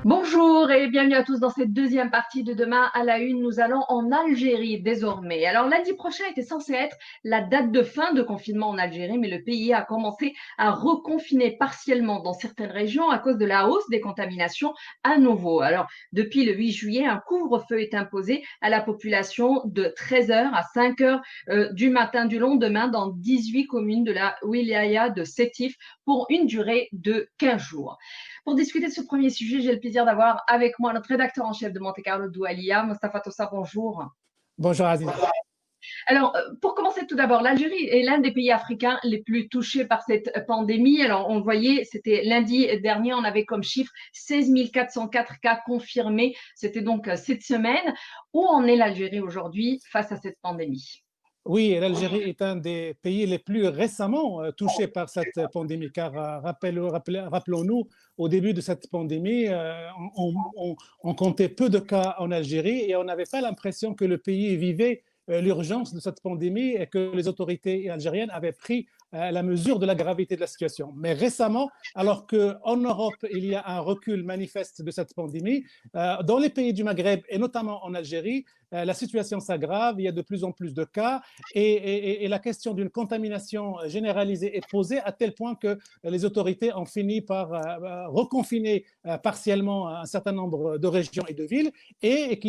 Bonjour et bienvenue à tous dans cette deuxième partie de Demain à la une. Nous allons en Algérie désormais. Alors lundi prochain était censé être la date de fin de confinement en Algérie, mais le pays a commencé à reconfiner partiellement dans certaines régions à cause de la hausse des contaminations à nouveau. Alors depuis le 8 juillet, un couvre-feu est imposé à la population de 13 heures à 5 heures du matin du lendemain dans 18 communes de la wilaya de Sétif pour une durée de 15 jours. Pour discuter de ce premier sujet, j'ai le plaisir d'avoir avec moi notre rédacteur en chef de Monte Carlo Doualia, Mostafa Tossa, bonjour. Bonjour Aziza. Alors, pour commencer tout d'abord, l'Algérie est l'un des pays africains les plus touchés par cette pandémie. Alors, on le voyait, c'était lundi dernier, on avait comme chiffre 16 404 cas confirmés. C'était donc cette semaine. Où en est l'Algérie aujourd'hui face à cette pandémie? Oui, l'Algérie est un des pays les plus récemment touchés par cette pandémie, car rappelons-nous, au début de cette pandémie, on comptait peu de cas en Algérie et on n'avait pas l'impression que le pays vivait l'urgence de cette pandémie et que les autorités algériennes avaient pris la mesure de la gravité de la situation. Mais récemment, alors qu'en Europe, il y a un recul manifeste de cette pandémie, dans les pays du Maghreb et notamment en Algérie, la situation s'aggrave, il y a de plus en plus de cas et la question d'une contamination généralisée est posée à tel point que les autorités ont fini par reconfiner partiellement un certain nombre de régions et de villes et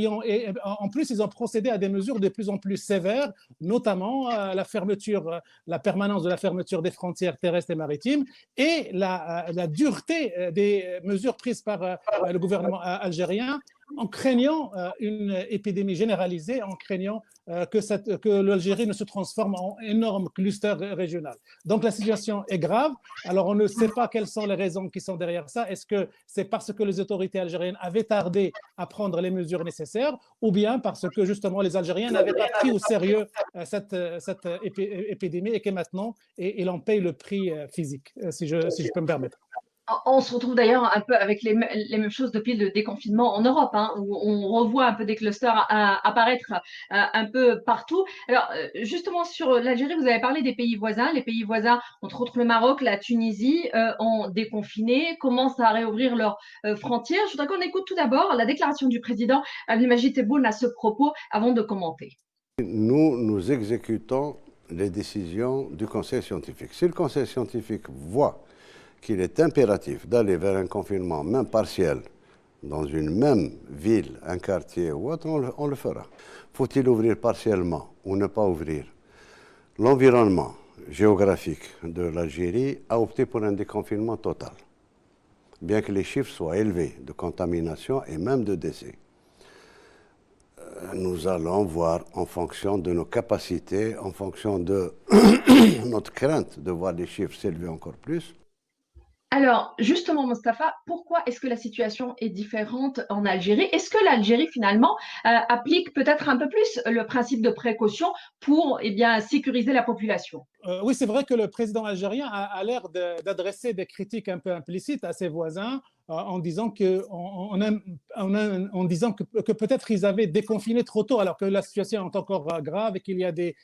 en plus ils ont procédé à des mesures de plus en plus sévères, notamment la permanence de la fermeture des frontières terrestres et maritimes et la dureté des mesures prises par le gouvernement algérien en craignant une épidémie généralisée, en craignant que l'Algérie ne se transforme en énorme cluster régional. Donc la situation est grave. Alors on ne sait pas quelles sont les raisons qui sont derrière ça. Est-ce que c'est parce que les autorités algériennes avaient tardé à prendre les mesures nécessaires ou bien parce que justement les Algériens n'avaient pas pris au sérieux cette épidémie et que maintenant il en paye le prix physique, si je peux me permettre. On se retrouve d'ailleurs un peu avec les mêmes choses depuis le déconfinement en Europe, hein, où on revoit un peu des clusters apparaître un peu partout. Alors, justement, sur l'Algérie, vous avez parlé des pays voisins. Les pays voisins, entre autres le Maroc, la Tunisie, ont déconfiné, commencent à réouvrir leurs frontières. Je voudrais qu'on écoute tout d'abord la déclaration du président Abdelmadjid Tebboune à ce propos avant de commenter. Nous exécutons les décisions du Conseil scientifique. Si le Conseil scientifique voit qu'il est impératif d'aller vers un confinement, même partiel, dans une même ville, un quartier ou autre, on le fera. Faut-il ouvrir partiellement ou ne pas ouvrir? L'environnement géographique de l'Algérie a opté pour un déconfinement total, bien que les chiffres soient élevés de contamination et même de décès. Nous allons voir en fonction de nos capacités, en fonction de notre crainte de voir les chiffres s'élever encore plus. Alors, justement, Mostafa, pourquoi est-ce que la situation est différente en Algérie? Est-ce que l'Algérie, finalement, applique peut-être un peu plus le principe de précaution pour, eh bien, sécuriser la population? Oui, c'est vrai que le président algérien a l'air d'adresser des critiques un peu implicites à ses voisins en disant que peut-être ils avaient déconfiné trop tôt alors que la situation est encore grave et qu'il y a des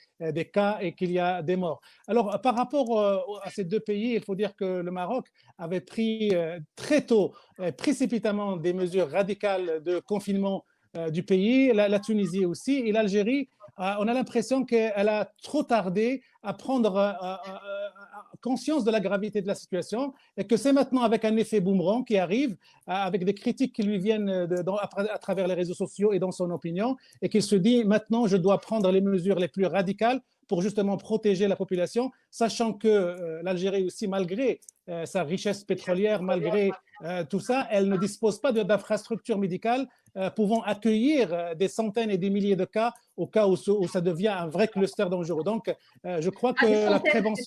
cas et qu'il y a des morts. Alors, par rapport à ces deux pays, il faut dire que le Maroc avait pris très tôt, précipitamment, des mesures radicales de confinement du pays, la Tunisie aussi, et l'Algérie, on a l'impression qu'elle a trop tardé à prendre conscience de la gravité de la situation et que c'est maintenant avec un effet boomerang qui arrive, avec des critiques qui lui viennent à travers les réseaux sociaux et dans son opinion, et qu'il se dit maintenant je dois prendre les mesures les plus radicales pour justement protéger la population, sachant que l'Algérie aussi, malgré sa richesse pétrolière, malgré tout ça, elle ne dispose pas d'infrastructures médicales pouvant accueillir des centaines et des milliers de cas au cas où ça devient un vrai cluster dangereux. Donc, je crois Ah, que la prévention...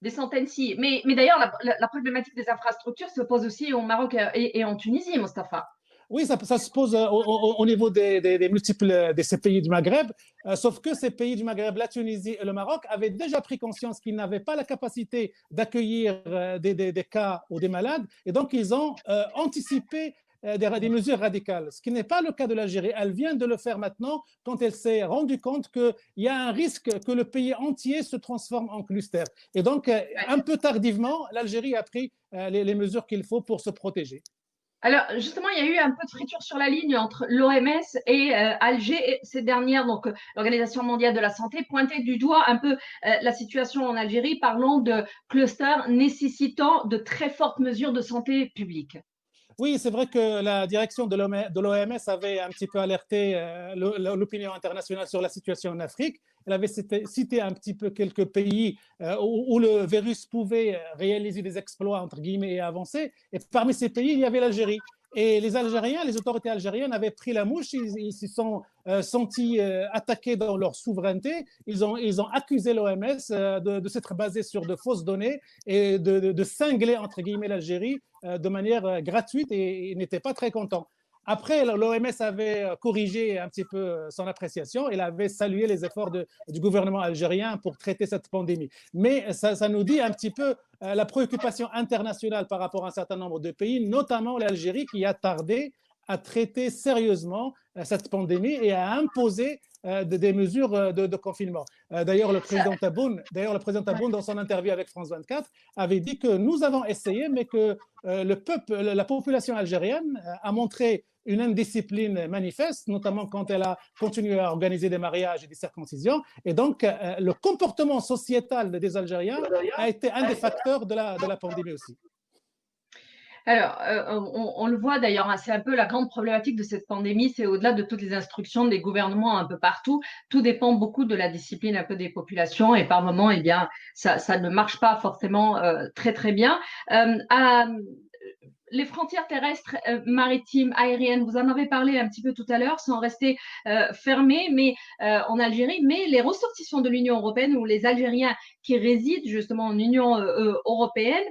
des centaines si. Mais d'ailleurs, la problématique des infrastructures se pose aussi au Maroc et en Tunisie, Mostafa. Oui, ça se pose au niveau des multiples de ces pays du Maghreb, sauf que ces pays du Maghreb, la Tunisie et le Maroc, avaient déjà pris conscience qu'ils n'avaient pas la capacité d'accueillir des cas ou des malades, et donc ils ont anticipé des mesures radicales, ce qui n'est pas le cas de l'Algérie. Elle vient de le faire maintenant quand elle s'est rendue compte qu'il y a un risque que le pays entier se transforme en cluster. Et donc, un peu tardivement, l'Algérie a pris les mesures qu'il faut pour se protéger. Alors, justement, il y a eu un peu de friture sur la ligne entre l'OMS et Alger. Et ces dernières, donc l'Organisation mondiale de la santé, pointait du doigt un peu la situation en Algérie, parlant de clusters nécessitant de très fortes mesures de santé publique. Oui, c'est vrai que la direction de l'OMS avait un petit peu alerté l'opinion internationale sur la situation en Afrique. Elle avait cité un petit peu quelques pays où le virus pouvait réaliser des exploits, entre guillemets, et avancer. Et parmi ces pays, il y avait l'Algérie. Et les Algériens, les autorités algériennes avaient pris la mouche, ils se sont sentis attaqués dans leur souveraineté. Ils ont accusé l'OMS de s'être basé sur de fausses données et de cingler, entre guillemets, l'Algérie de manière gratuite et n'était pas très content. Après, l'OMS avait corrigé un petit peu son appréciation. Elle avait salué les efforts du gouvernement algérien pour traiter cette pandémie. Mais ça nous dit un petit peu la préoccupation internationale par rapport à un certain nombre de pays, notamment l'Algérie, qui a tardé à traiter sérieusement cette pandémie et à imposer des mesures de confinement. D'ailleurs, le président Taboun, dans son interview avec France 24, avait dit que nous avons essayé, mais que la population algérienne a montré une indiscipline manifeste, notamment quand elle a continué à organiser des mariages et des circoncisions. Et donc, le comportement sociétal des Algériens a été un des facteurs de la pandémie aussi. Alors, on le voit d'ailleurs, hein, c'est un peu la grande problématique de cette pandémie, c'est au-delà de toutes les instructions des gouvernements un peu partout, tout dépend beaucoup de la discipline un peu des populations et par moments, eh bien, ça ne marche pas forcément très très bien. Les frontières terrestres, maritimes, aériennes, vous en avez parlé un petit peu tout à l'heure, sont restées fermées mais, en Algérie, mais les ressortissants de l'Union européenne ou les Algériens qui résident justement en Union européenne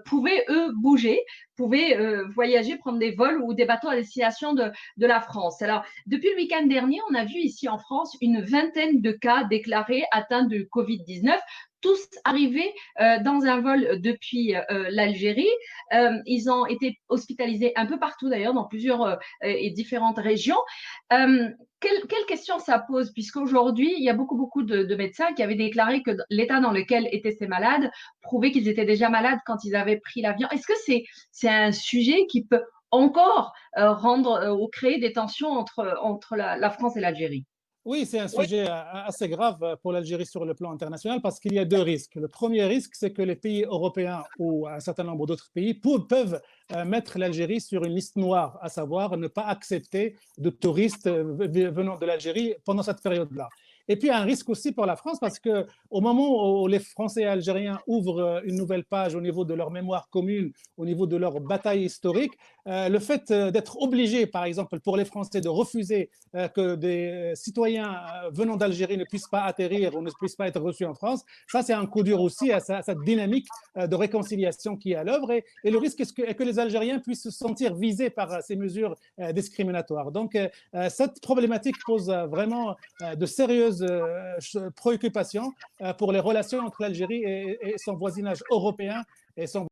pouvaient, eux, bouger, pouvaient voyager, prendre des vols ou des bateaux à destination de la France. Alors, depuis le week-end dernier, on a vu ici en France une vingtaine de cas déclarés atteints de Covid-19, tous arrivés dans un vol depuis l'Algérie. Ils ont été hospitalisés un peu partout d'ailleurs, dans plusieurs et différentes régions. Quelle question ça pose, puisqu'aujourd'hui, il y a beaucoup de médecins qui avaient déclaré que l'état dans lequel étaient ces malades prouvait qu'ils étaient déjà malades quand ils avaient pris l'avion. Est-ce que c'est un sujet qui peut encore rendre ou créer des tensions entre la France et l'Algérie? Oui, c'est un sujet assez grave pour l'Algérie sur le plan international parce qu'il y a deux risques. Le premier risque, c'est que les pays européens ou un certain nombre d'autres pays peuvent mettre l'Algérie sur une liste noire, à savoir ne pas accepter de touristes venant de l'Algérie pendant cette période-là. Et puis un risque aussi pour la France parce qu'au moment où les Français et Algériens ouvrent une nouvelle page au niveau de leur mémoire commune, au niveau de leur bataille historique, le fait d'être obligé, par exemple, pour les Français de refuser que des citoyens venant d'Algérie ne puissent pas atterrir ou ne puissent pas être reçus en France, ça c'est un coup dur aussi à cette dynamique de réconciliation qui est à l'œuvre et le risque est que les Algériens puissent se sentir visés par ces mesures discriminatoires. Donc cette problématique pose vraiment de sérieuses préoccupations pour les relations entre l'Algérie et son voisinage européen et son